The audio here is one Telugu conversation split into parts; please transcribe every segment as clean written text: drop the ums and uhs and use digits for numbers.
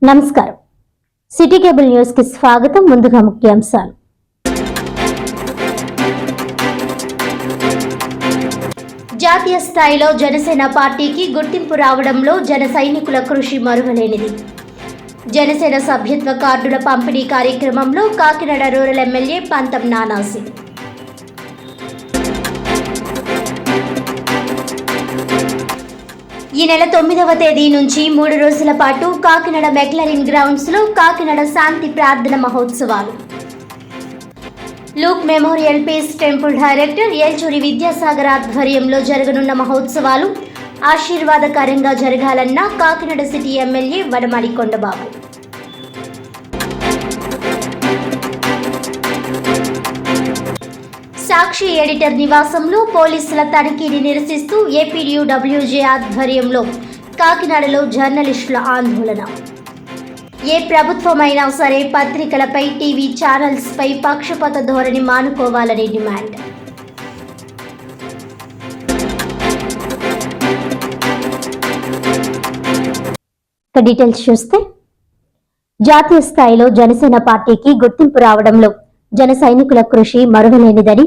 నమస్కారం. సిటీ కేబుల్ న్యూస్ కి స్వాగతం. ముందుగా ముఖ్యాంశాలు. జాతీయ స్థాయిలో జనసేన పార్టీకి గుర్తింపు రావడంలో జన సైనికుల కృషి మరువలేనిది. జనసేన సభ్యత్వ కార్డుల పంపిణీ కార్యక్రమంలో కాకినాడ రూరల్ ఎమ్మెల్యే పంతం నానాసి. ఈ నెల 9వ తేదీ నుంచి 3 రోజుల పాటు కాకినాడ మెక్లరిన్ గ్రౌండ్స్ లో కాకినాడ శాంతి ప్రార్థన మహోత్సవాలు. Luke memorial peace temple director Elchuri Vidyasagar ఆధ్వర్యంలో జరగనున్న మహోత్సవాలు ఆశీర్వాదకరంగా జరగాలన్న Kakinada city MLA Vanamadi Kondababu. Sakshi editor నివాసంలో పోలీసుల తనిఖీని నిరసిస్తూ ఏపీడబ్ల్యూజే ఆధ్వర్యంలో కాకినాడలో జర్నలిస్టుల ఆందోళన. ఏ ప్రభుత్వమైనా సరే పత్రికలపై, టీవీ ఛానల్స్ పై పక్షపాత ధోరణి మానుకోవాలని డిమాండ్. డీటెయిల్స్ చూస్తే, జాతీయ స్థాయిలో జనసేన పార్టీకి గుర్తింపు రావడంలో జన సైనికుల కృషి మరువలేనిదని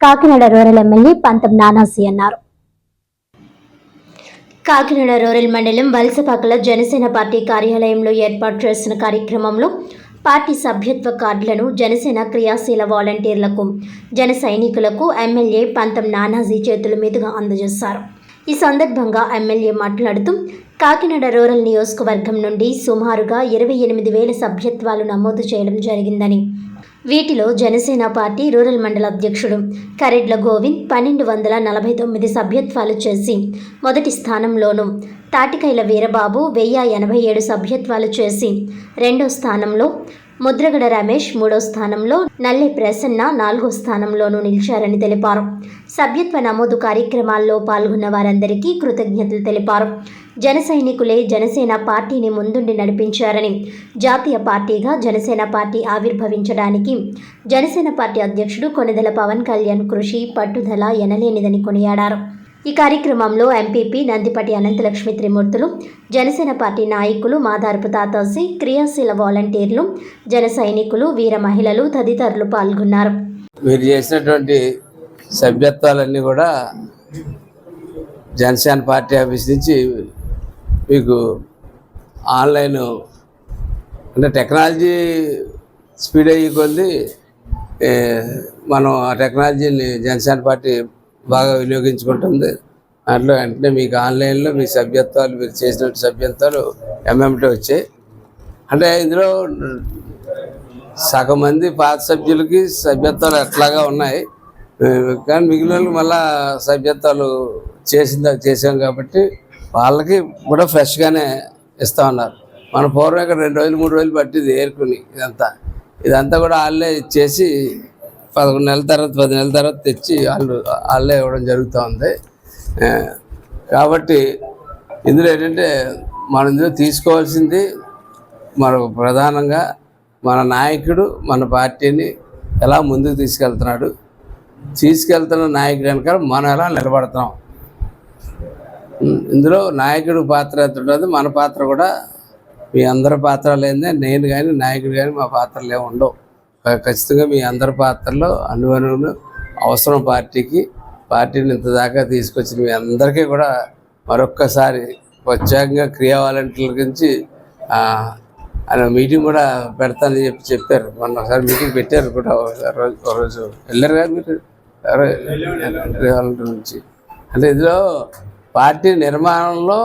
కాకినాడ రూరల్ ఎమ్మెల్యే పంతం నానాసి అన్నారు. కాకినాడ రూరల్ మండలం వలసపాకల జనసేన పార్టీ కార్యాలయంలో ఏర్పాటు చేసిన కార్యక్రమంలో పార్టీ సభ్యత్వ కార్డులను జనసేన క్రియాశీల వాలంటీర్లకు, జన సైనికులకు ఎమ్మెల్యే పంతం నానాజీ చేతుల మీదుగా అందజేశారు. ఈ సందర్భంగా ఎమ్మెల్యే మాట్లాడుతూ, కాకినాడ రూరల్ నియోజకవర్గం నుండి సుమారుగా 28,000 సభ్యత్వాలు నమోదు చేయడం జరిగిందని, వీటిలో జనసేన పార్టీ రూరల్ మండల అధ్యక్షుడు కరెడ్ల గోవింద్ 1249 సభ్యత్వాలు చేసి మొదటి స్థానంలోనూ, తాటికైల వీరబాబు 1087 సభ్యత్వాలు చేసి రెండో స్థానంలో, ముద్రగడ రమేష్ 3వ స్థానంలో, నల్లె ప్రసన్న 4వ స్థానంలోనూ నిలిచారని తెలిపారు. సభ్యత్వ నమోదు కార్యక్రమాల్లో పాల్గొన్న వారందరికీ కృతజ్ఞతలు తెలిపారు. జన సైనికులే జనసేన పార్టీని ముందుండి నడిపించారని, జాతీయ పార్టీగా జనసేన పార్టీ ఆవిర్భవించడానికి జనసేన పార్టీ అధ్యక్షుడు కొణిదెల పవన్ కళ్యాణ్ కృషి, పట్టుదల ఎనలేనిదని కొనియాడారు. ఈ కార్యక్రమంలో ఎంపీపీ నందిపటి అనంతలక్ష్మి త్రిమూర్తులు, జనసేన పార్టీ నాయకులు మాదారపు తాతాసి, క్రియాశీల వాలంటీర్లు, జన సైనికులు, వీర మహిళలు తదితరులు పాల్గొన్నారు. మీరు చేసినటువంటి సభ్యత్వాలన్నీ కూడా జనసేన పార్టీ ఆఫీస్ నుంచి మీకు ఆన్లైన్ అంటే టెక్నాలజీ స్పీడ్ అయ్యి కొద్ది మనం ఆ టెక్నాలజీని జనసేన పార్టీ బాగా వినియోగించుకుంటుంది. దాంట్లో వెంటనే మీకు ఆన్లైన్లో మీ సభ్యత్వాలు, మీరు చేసినట్టు సభ్యత్వాలు ఎంఎంటీ వచ్చాయి. అంటే ఇందులో సగం మంది పాత సభ్యులకి సభ్యత్వాలు ఎట్లాగా ఉన్నాయి, కానీ మిగిలిన మళ్ళా సభ్యత్వాలు చేసాం కాబట్టి వాళ్ళకి కూడా ఫ్రెష్గానే ఇస్తా ఉన్నారు. మన పూర్వం ఇక్కడ 2 రోజులు 3 రోజులు పట్టింది ఏరుకుని ఇదంతా కూడా వాళ్ళే ఇచ్చేసి 11 నెలల తర్వాత 10 నెలల తర్వాత తెచ్చి వాళ్ళే ఇవ్వడం జరుగుతూ ఉంది. కాబట్టి ఇందులో ఏంటంటే మనం ఇందులో తీసుకోవాల్సింది మనకు ప్రధానంగా మన నాయకుడు మన పార్టీని ఎలా ముందుకు తీసుకెళ్తున్న నాయకుడు వెనకాల మనం ఎలా నిలబడతాం. ఇందులో నాయకుడు పాత్ర ఎంత ఉంటుంది, మన పాత్ర కూడా మీ అందరి పాత్ర లేదే నేను కానీ నాయకుడు కానీ మా పాత్రలు ఏమి ఉండవు. ఖచ్చితంగా మీ అందరి పాత్రలో అనువనువులు అవసరం. పార్టీని ఇంత దాకా తీసుకొచ్చిన మీ అందరికీ కూడా మరొక్కసారి ప్రత్యేకంగా క్రియా వాలంటీర్ల గురించి ఆయన మీటింగ్ కూడా పెడతానని చెప్పారు. మొన్న ఒకసారి మీటింగ్ పెట్టారు కూడా, ఒకరోజు వెళ్ళారు కదా మీరు వాలంటీర్ నుంచి. అంటే ఇందులో పార్టీ నిర్మాణంలో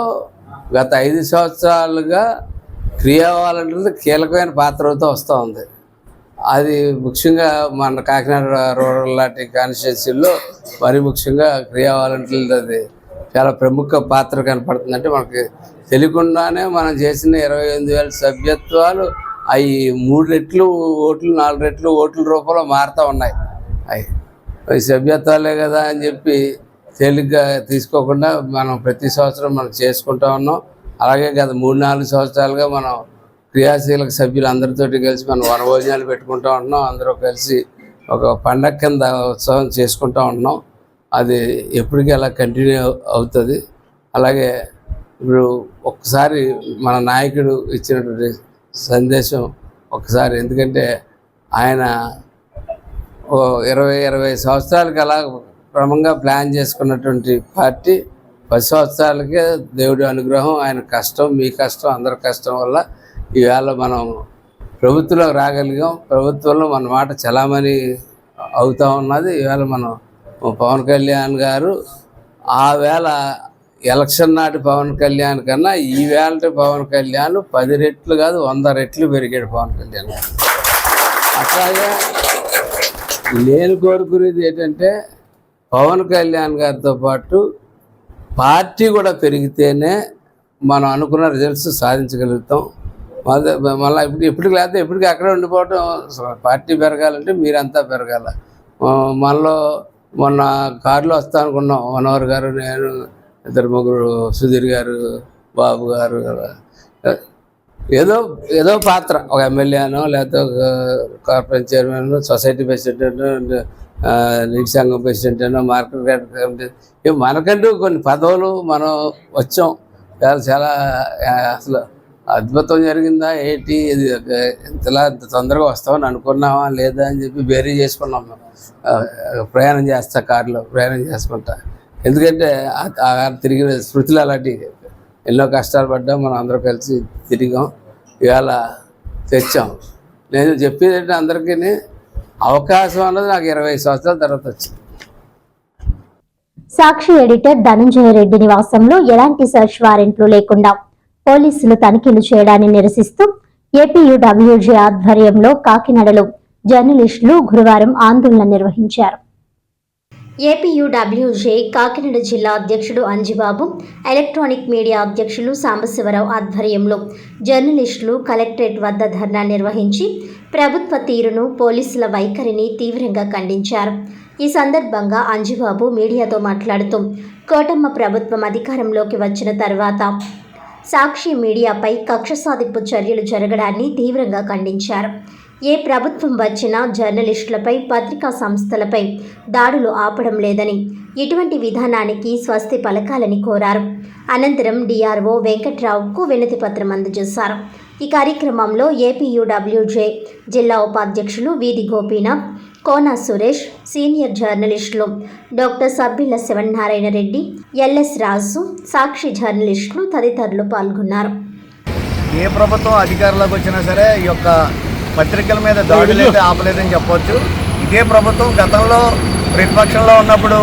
గత 5 సంవత్సరాలుగా క్రియా వాలంటీర్లు కీలకమైన పాత్ర అవుతూ వస్తూ ఉంది. అది ముఖ్యంగా మన కాకినాడ రూరల్ లాంటి కాన్స్టిట్యున్సీల్లో మరీ ముఖ్యంగా క్రియా వాలంటీర్లు అది చాలా ప్రముఖ పాత్ర కనపడుతుంది. అంటే మనకి తెలియకుండానే మనం చేసిన 28,000 సభ్యత్వాలు అవి 3 రెట్లు ఓట్లు, 4 రెట్లు ఓట్ల రూపంలో మారుతూ ఉన్నాయి. అవి సభ్యత్వాలే కదా అని చెప్పి తేలిగ్గా తీసుకోకుండా మనం ప్రతి సంవత్సరం మనం చేసుకుంటూ ఉన్నాం. అలాగే గత 3-4 సంవత్సరాలుగా మనం క్రియాశీలక సభ్యులు అందరితోటి కలిసి మనం వనభోజనాలు పెట్టుకుంటూ ఉంటున్నాం. అందరూ కలిసి ఒక పండగ కింద ఉత్సవం చేసుకుంటూ ఉంటున్నాం. అది ఎప్పటికీ అలా కంటిన్యూ అవుతుంది. అలాగే ఇప్పుడు ఒక్కసారి మన నాయకుడు ఇచ్చినటువంటి సందేశం ఒకసారి. ఎందుకంటే ఆయన ఓ 20 సంవత్సరాలకి అలా క్రమంగా ప్లాన్ చేసుకున్నటువంటి పార్టీ 10 సంవత్సరాలకే దేవుడి అనుగ్రహం, ఆయన కష్టం, మీ కష్టం, అందరి కష్టం వల్ల ఈవేళ మనం ప్రభుత్వంలో రాగలిగాం. ప్రభుత్వంలో మన మాట చలామణి అవుతూ ఉన్నది. ఈవేళ మనం పవన్ కళ్యాణ్ గారు ఆ వేళ ఎలక్షన్ నాటి పవన్ కళ్యాణ్ కన్నా ఈవేళ పవన్ కళ్యాణ్ 10 రెట్లు కాదు 100 రెట్లు పెరిగాడు పవన్ కళ్యాణ్. అట్లాగే నేను కోరుకునేది ఏంటంటే పవన్ కళ్యాణ్ గారితో పాటు పార్టీ కూడా పెరిగితేనే మనం అనుకున్న రిజల్ట్స్ సాధించగలుగుతాం. మళ్ళీ ఇప్పటికి లేకపోతే ఇప్పటికీ అక్కడే ఉండిపోవటం. పార్టీ పెరగాలంటే మీరంతా పెరగాల. మనలో మొన్న కారులో వస్తా అనుకున్నాం, మనోహర్ గారు, నేను, 2-3 సుధీర్ గారు, బాబు గారు. ఏదో పాత్ర, ఒక ఎమ్మెల్యేనో లేకపోతే ఒక కార్పొరేషన్ చైర్మన్, సొసైటీ ప్రెసిడెంట్, నీటి సంఘం ప్రెసిడెంట్ అనో, మార్కెట్ కమిటీ, మనకంటూ కొన్ని పదవులు మనం వచ్చాం. చాలా అసలు అద్భుతం జరిగిందా ఏంటి, ఇది ఇంతలా ఇంత తొందరగా వస్తామని అనుకున్నామా లేదా అని చెప్పి బేరీ చేసుకున్నాం. ప్రయాణం చేస్తా, కారులో ప్రయాణం చేసుకుంటా. ఎందుకంటే తిరిగిన స్మృతులు అలాంటివి. ఎన్నో కష్టాలు పడ్డాం, మనం అందరూ కలిసి తిరిగాం, ఇవాళ తెచ్చాం. నేను చెప్పేది ఏంటంటే అందరికీ అవకాశం అన్నది నాకు 20 సంవత్సరాల తర్వాత వచ్చింది. సాక్షి ఎడిటర్ ధనంజయ రెడ్డి నివాసంలో ఎలాంటి సెర్చ్ వారెంట్లు లేకుండా పోలీసులు తనిఖీలు చేయడాన్ని నిరసిస్తూ ఏపీయూడబ్ల్యూజే ఆధ్వర్యంలో కాకినాడలో జర్నలిస్టులు గురువారం ఆందోళన నిర్వహించారు. ఏపీయూడబ్ల్యూజే కాకినాడ జిల్లా అధ్యక్షుడు అంజిబాబు, ఎలక్ట్రానిక్ మీడియా అధ్యక్షులు సాంబశివరావు ఆధ్వర్యంలో జర్నలిస్టులు కలెక్టరేట్ వద్ద ధర్నా నిర్వహించి ప్రభుత్వ తీరును, పోలీసుల వైఖరిని తీవ్రంగా ఖండించారు. ఈ సందర్భంగా అంజిబాబు మీడియాతో మాట్లాడుతూ కోటమ్మ ప్రభుత్వం అధికారంలోకి వచ్చిన తర్వాత సాక్షి మీడియాపై కక్ష సాధింపు చర్యలు జరగడాన్ని తీవ్రంగా ఖండించారు. ఏ ప్రభుత్వం వచ్చినా జర్నలిస్టులపై, పత్రికా సంస్థలపై దాడులు ఆపడం లేదని, ఇటువంటి విధానానికి స్వస్తి పలకాలని కోరారు. అనంతరం డిఆర్ఓ వెంకట్రావుకు వినతి పత్రం అందజేశారు. ఈ కార్యక్రమంలో ఏపీయూడబ్ల్యూజే జిల్లా ఉపాధ్యక్షులు వీధి గోపీనాథ్, కోన సురేష్, సీనియర్ జర్నలిస్టులు డాక్టర్ సబ్బిల శివనారాయణ రెడ్డి, ఎల్ఎస్ రాజు, సాక్షి జర్నలిస్టులు తదితరులు పాల్గొన్నారు. ఏ ప్రభుత్వం అధికారంలోకి వచ్చినా సరే ఈ యొక్క పత్రికల మీద దాడులు అయితే ఆపలేదని చెప్పవచ్చు. ఇదే ప్రభుత్వం గతంలో ప్రతిపక్షంలో ఉన్నప్పుడు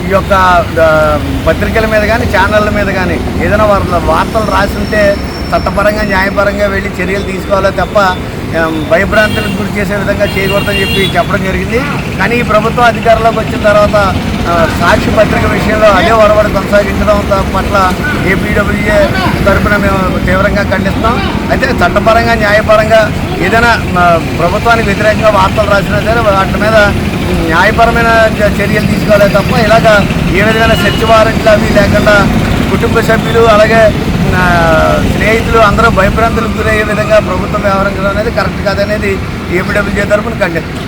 ఈ యొక్క పత్రికల మీద కానీ, ఛానళ్ళ మీద కానీ ఏదైనా వార్తలు రాస్తుంటే చట్టపరంగా, న్యాయపరంగా వెళ్ళి చర్యలు తీసుకోవాలో తప్ప భయభ్రాంతులకు గురి చేసే విధంగా చేయకూడదని చెప్పడం జరిగింది. కానీ ఈ ప్రభుత్వం అధికారంలోకి వచ్చిన తర్వాత సాక్షి పత్రిక విషయంలో అదే ఒరవడి కొనసాగించడం పట్ల ఏపీడబ్ల్యూజే తరఫున మేము తీవ్రంగా ఖండిస్తున్నాం. అయితే చట్టపరంగా, న్యాయపరంగా ఏదైనా ప్రభుత్వానికి వ్యతిరేకంగా వార్తలు రాసినా సరే వాటి మీద న్యాయపరమైన చర్యలు తీసుకోవాలే తప్ప ఇలాగా ఏ విధమైన సెర్చ్ వారెంట్లు అవి లేకుండా కుటుంబ సభ్యులు అలాగే స్నేహితులు అందరూ భయభ్రాంతులకు గురయ్యే విధంగా ప్రభుత్వం వ్యవహరించడం అనేది కరెక్ట్ కాదనేది ఏపీడబ్ల్యూజే తరఫున ఖండిస్తుంది.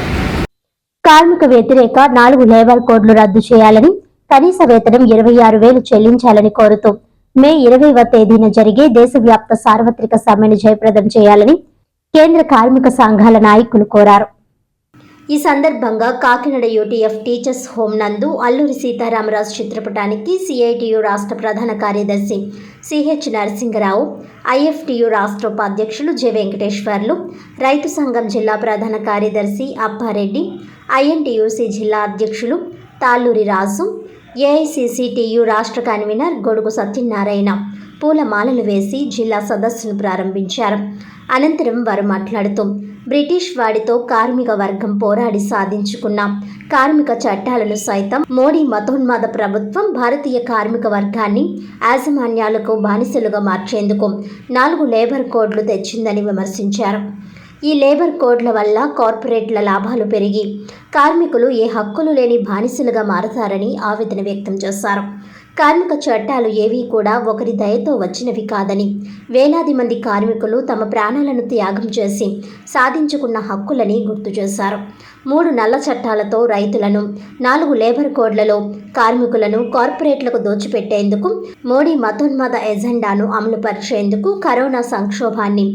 కార్మిక వ్యతిరేక 4 లేబర్ కోడ్లు రద్దు చేయాలని, కనీస వేతనం 26,000 చెల్లించాలని కోరుతూ మే 20వ తేదీన జరిగే దేశవ్యాప్త సార్వత్రిక సమ్మెను జయప్రదం చేయాలని కేంద్ర కార్మిక సంఘాల నాయకులు కోరారు. ఈ సందర్భంగా కాకినాడ యూటీఎఫ్ టీచర్స్ హోం నందు అల్లూరి సీతారామరాజు చిత్రపటానికి సిఐటియు రాష్ట్ర ప్రధాన కార్యదర్శి సిహెచ్ నరసింగరావు, ఐఎఫ్టియు రాష్ట్ర ఉపాధ్యక్షులు జె వెంకటేశ్వర్లు, రైతు సంఘం జిల్లా ప్రధాన కార్యదర్శి అప్పారెడ్డి, ఐఎన్టీయూసీ జిల్లా అధ్యక్షులు తాళ్ళూరి రాజు, ఏఐసిసిటియు రాష్ట్ర కన్వీనర్ గొడుగు సత్యనారాయణ పూలమాలలు వేసి జిల్లా సదస్సును ప్రారంభించారు. అనంతరం వారు మాట్లాడుతూ బ్రిటిష్ వాడితో కార్మిక వర్గం పోరాడి సాధించుకున్న కార్మిక చట్టాలను సైతం మోడీ మతోన్మాద ప్రభుత్వం భారతీయ కార్మిక వర్గాన్ని యాజమాన్యాలకు బానిసలుగా మార్చేందుకు 4 లేబర్ కోడ్లు తెచ్చిందని విమర్శించారు. ఈ లేబర్ కోడ్ల వల్ల కార్పొరేట్ల లాభాలు పెరిగి కార్మికులు ఏ హక్కులు లేని బానిసలుగా మారతారని ఆవేదన వ్యక్తం చేశారు. కార్మిక చట్టాలు ఏవీ కూడా ఒకరి దయతో వచ్చినవి కాదని, వేలాది మంది కార్మికులు తమ ప్రాణాలను త్యాగం చేసి సాధించుకున్న హక్కులని గుర్తు చేశారు. 3 నల్ల చట్టాలతో రైతులను, 4 లేబర్ కోడ్లలో కార్మికులను కార్పొరేట్లకు దోచిపెట్టేందుకు, మోడీ మతోన్మాద ఎజెండాను అమలుపరిచేందుకు కరోనా సంక్షోభాన్ని,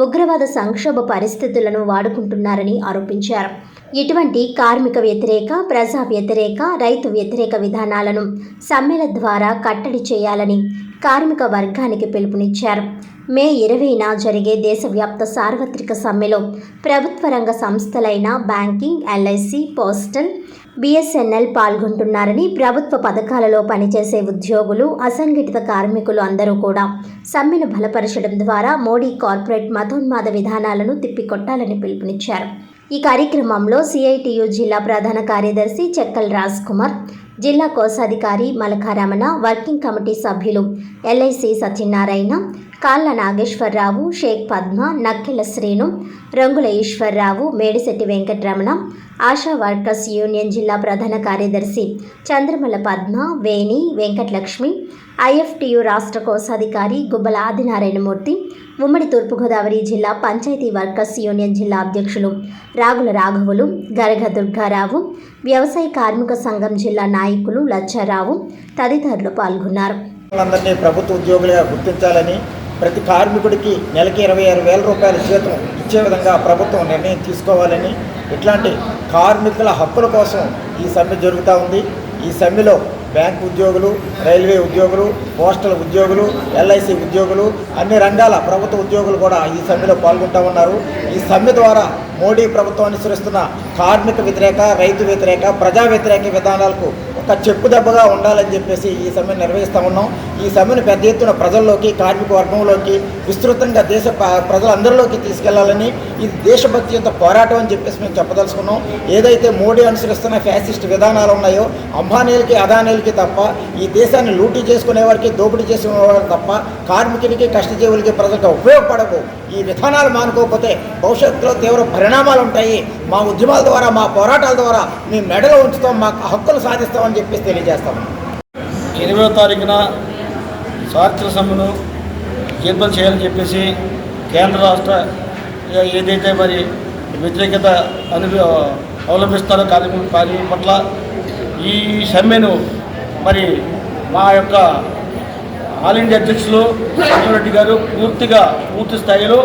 ఉగ్రవాద సంక్షోభ పరిస్థితులను వాడుకుంటున్నారని ఆరోపించారు. ఇటువంటి కార్మిక వ్యతిరేక, ప్రజా వ్యతిరేక, రైతు వ్యతిరేక విధానాలను సమ్మెల ద్వారా కట్టడి చేయాలని కార్మిక వర్గానికి పిలుపునిచ్చారు. మే 20న జరిగే దేశవ్యాప్త సార్వత్రిక సమ్మెలో ప్రభుత్వ రంగ సంస్థలైన బ్యాంకింగ్, ఎల్ఐసి, పోస్టల్, బిఎస్ఎన్ఎల్ పాల్గొంటున్నారని, ప్రభుత్వ పథకాలలో పనిచేసే ఉద్యోగులు, అసంఘటిత కార్మికులు అందరూ కూడా సమ్మెను బలపరచడం ద్వారా మోడీ కార్పొరేట్ మతోన్మాద విధానాలను తిప్పికొట్టాలని పిలుపునిచ్చారు. ఈ కార్యక్రమంలో సిఐటియు జిల్లా ప్రధాన కార్యదర్శి చెక్కల్ రాజ్ కుమార్, జిల్లా కోశాధికారి మలకారమణ, వర్కింగ్ కమిటీ సభ్యులు ఎల్ఐసి సత్యనారాయణ, కాళ్ళ నాగేశ్వరరావు, షేక్ పద్మ, నక్కెల శ్రీను, రంగుల ఈశ్వరరావు, మేడిశెట్టి వెంకటరమణ, ఆశా వర్కర్స్ యూనియన్ జిల్లా ప్రధాన కార్యదర్శి చంద్రమల పద్మ, వేణి, వెంకటలక్ష్మి, ఐఎఫ్టియు రాష్ట్ర కోశాధికారి గుబ్బల ఆదినారాయణమూర్తి, ఉమ్మడి తూర్పుగోదావరి జిల్లా పంచాయతీ వర్కర్స్ యూనియన్ జిల్లా అధ్యక్షులు రాగుల రాఘవులు, గరగ దుర్గారావు, వ్యవసాయ కార్మిక సంఘం జిల్లా నాయకులు లచ్చారావు తదితరులు పాల్గొన్నారు. అందరినీ ప్రభుత్వ ఉద్యోగులుగా గుర్తించాలని, ప్రతి కార్మికుడికి నెలకి 26,000 రూపాయల జీతం ఇచ్చే విధంగా ప్రభుత్వం నిర్ణయం తీసుకోవాలని, ఇట్లాంటి కార్మికుల హక్కుల కోసం ఈ సమ్మె జరుగుతూ ఉంది. ఈ సమ్మెలో బ్యాంకు ఉద్యోగులు, రైల్వే ఉద్యోగులు, పోస్టల్ ఉద్యోగులు, ఎల్ఐసి ఉద్యోగులు, అన్ని రంగాల ప్రభుత్వ ఉద్యోగులు కూడా ఈ సమ్మెలో పాల్గొంటూ ఉన్నారు. ఈ సమ్మె ద్వారా మోడీ ప్రభుత్వం అనుసరిస్తున్న కార్మిక వ్యతిరేక, రైతు వ్యతిరేక, ప్రజా వ్యతిరేక విధానాలకు ఒక చెప్పు దెబ్బగా ఉండాలని చెప్పేసి ఈ సమ్మెను నిర్వహిస్తూ ఉన్నాం. ఈ సమ్మెను పెద్ద ఎత్తున ప్రజల్లోకి, కార్మిక వర్గంలోకి, విస్తృతంగా దేశ ప్రజలందరిలోకి తీసుకెళ్లాలని, ఇది దేశభక్తి యొక్క పోరాటం అని చెప్పేసి మేము చెప్పదలుచుకున్నాం. ఏదైతే మోడీ అనుసరిస్తున్న ఫ్యాసిస్ట్ విధానాలు ఉన్నాయో, అంబానీలకి, అదానీలకి తప్ప, ఈ దేశాన్ని లూటీ చేసుకునే వారికి, దోపిడీ చేసుకునే వారికి తప్ప కార్మికులకి, కష్టజీవులకి, ప్రజలకు ఉపయోగపడవు. ఈ విధానాలు మానుకోకపోతే భవిష్యత్తులో తీవ్ర పరిణామాలు ఉంటాయి. మా ఉద్యమాల ద్వారా, మా పోరాటాల ద్వారా మీ మెడలో ఉంచుతాం, మా హక్కులు సాధిస్తామని చెప్పేసి తెలియజేస్తాము. 20వ తారీఖున సార్వత్రిక సమ్మెను జయప్రదం చేయాలని చెప్పేసి కేంద్ర రాష్ట్ర ఏదైతే మరి వ్యతిరేకత అవలంబిస్తారో కార్మికుల పట్ల ఈ సమ్మెను మరి మా యొక్క ఆల్ ఇండియా అధ్యక్షులు రెడ్డి గారు పూర్తి స్థాయిలో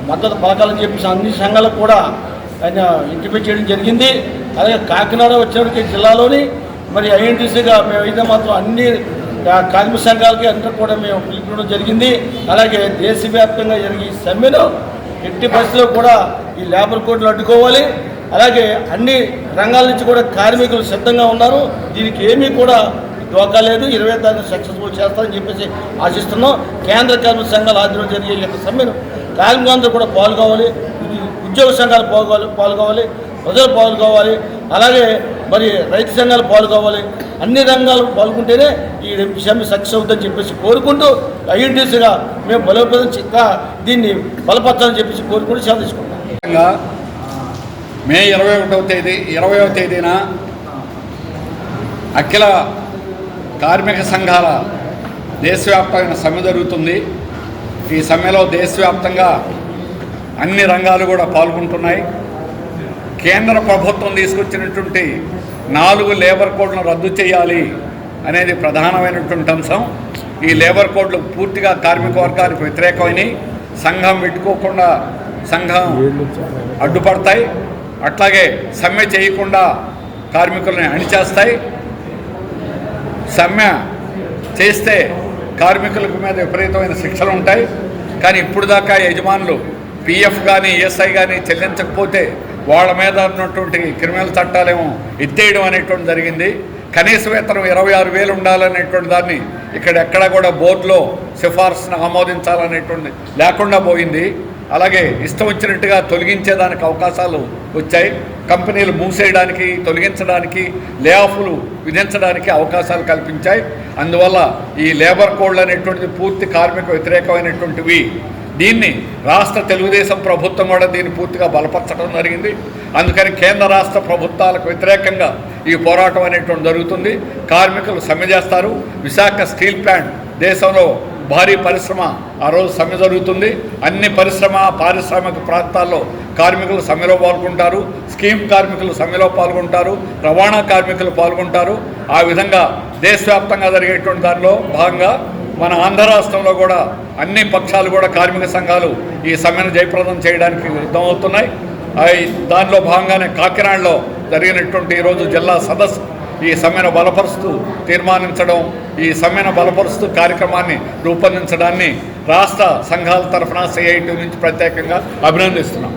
మద్దతు పలకాలని చెప్పేసి అన్ని సంఘాలకు కూడా ఆయన ఇంటిమేట్ చేయడం జరిగింది. అలాగే కాకినాడ వచ్చినప్పటికీ జిల్లాలోని మరి ఐఎన్టీసీగా మేమైతే మాత్రం అన్ని కార్మిక సంఘాలకి అందరికీ కూడా మేము పిలుపుకోవడం జరిగింది. అలాగే దేశవ్యాప్తంగా జరిగే ఈ సమ్మెను ఎట్టి పరిస్థితుల్లో కూడా ఈ లేబర్ కోడ్లు అడ్డుకోవాలి. అలాగే అన్ని రంగాల నుంచి కూడా కార్మికులు సిద్ధంగా ఉన్నారు. దీనికి ఏమీ కూడా డోకా లేదు. 20వ తారీఖు సక్సెస్ఫుల్ చేస్తారని చెప్పేసి ఆశిస్తున్నాం. కేంద్ర కార్మిక సంఘాల ఆధ్వర్యంలో జరిగే ఈ యొక్క సమ్మెను కార్మికులందరూ కూడా పాల్గొవాలి. ఉద్యోగ సంఘాలు పాల్గొవాలి, ప్రజలు పాల్గొవాలి, అలాగే మరి రైతు సంఘాలు పాల్గొవాలి. అన్ని రంగాలు పాల్గొంటేనే ఈ సమ్మె సక్సెస్ అవుతుందని చెప్పేసి కోరుకుంటూ ఐఎన్టీసీగా మేము బలోపేతం దీన్ని బలపరచాలని చెప్పేసి కోరుకుంటూ సేవ తీసుకుంటాం. మే 20వ తేదీన అఖిల కార్మిక సంఘాల దేశవ్యాప్తమైన సమ్మె జరుగుతుంది. ఈ సమ్మెలో దేశవ్యాప్తంగా అన్ని రంగాలు కూడా పాల్గొంటున్నాయి. కేంద్ర ప్రభుత్వం తీసుకొచ్చినటువంటి 4 లేబర్ కోడ్లను రద్దు చేయాలి అనేది ప్రధానమైనటువంటి అంశం. ఈ లేబర్ కోడ్లు పూర్తిగా కార్మిక వర్గానికి వ్యతిరేకమైనవి. సంఘం పెట్టుకోకుండా సంఘం అడ్డుపడతాయి. అట్లాగే సమ్మె చేయకుండా కార్మికులని అణిచేస్తాయి. సమ్మె చేస్తే కార్మికులకు మీద విపరీతమైన శిక్షలు ఉంటాయి. కానీ ఇప్పుడు దాకా యజమానులు పిఎఫ్ కానీ ఈఎస్ఐ కానీ చెల్లించకపోతే వాళ్ళ మీద ఉన్నటువంటి క్రిమినల్ చట్టాలేమో ఎత్తేయడం అనేటువంటి జరిగింది. కనీస వేతనం 26,000 ఉండాలనేటువంటి దాన్ని ఎక్కడ కూడా బోర్డులో సిఫార్సును ఆమోదించాలనేటువంటి లేకుండా పోయింది. అలాగే ఇష్టం వచ్చినట్టుగా తొలగించేదానికి అవకాశాలు వచ్చాయి. కంపెనీలు మూసేయడానికి, తొలగించడానికి, లే ఆఫ్లు విధించడానికి అవకాశాలు కల్పించాయి. అందువల్ల ఈ లేబర్ కోడ్లు అనేటువంటిది పూర్తి కార్మిక వ్యతిరేకమైనటువంటివి. దీన్ని రాష్ట్ర తెలుగుదేశం ప్రభుత్వం కూడా దీన్ని పూర్తిగా బలపరచడం జరిగింది. అందుకని కేంద్ర రాష్ట్ర ప్రభుత్వాలకు వ్యతిరేకంగా ఈ పోరాటం అనేటువంటి జరుగుతుంది. కార్మికులు సమ్మె చేస్తారు. విశాఖ స్టీల్ ప్లాంట్ దేశంలో భారీ పరిశ్రమ ఆ రోజు సమ్మె జరుగుతుంది. అన్ని పారిశ్రామిక ప్రాంతాల్లో కార్మికులు సమ్మెలో పాల్గొంటారు. స్కీమ్ కార్మికులు సమ్మెలో పాల్గొంటారు. రవాణా కార్మికులు పాల్గొంటారు. ఆ విధంగా దేశవ్యాప్తంగా జరిగేటువంటి దానిలో భాగంగా మన ఆంధ్ర రాష్ట్రంలో కూడా అన్ని పక్షాలు కూడా కార్మిక సంఘాలు ఈ సమ్మెను జయప్రదం చేయడానికి సిద్ధమవుతున్నాయి. దానిలో భాగంగానే కాకినాడలో జరిగినటువంటి ఈరోజు జిల్లా సదస్సు ఈ సమ్మెను బలపరుస్తూ తీర్మానించడం, ఈ సమ్మెను బలపరుస్తూ కార్యక్రమాన్ని రూపొందించడాన్ని రాష్ట్ర సంఘాల తరఫున CIT నుంచి ప్రత్యేకంగా అభినందిస్తున్నాం.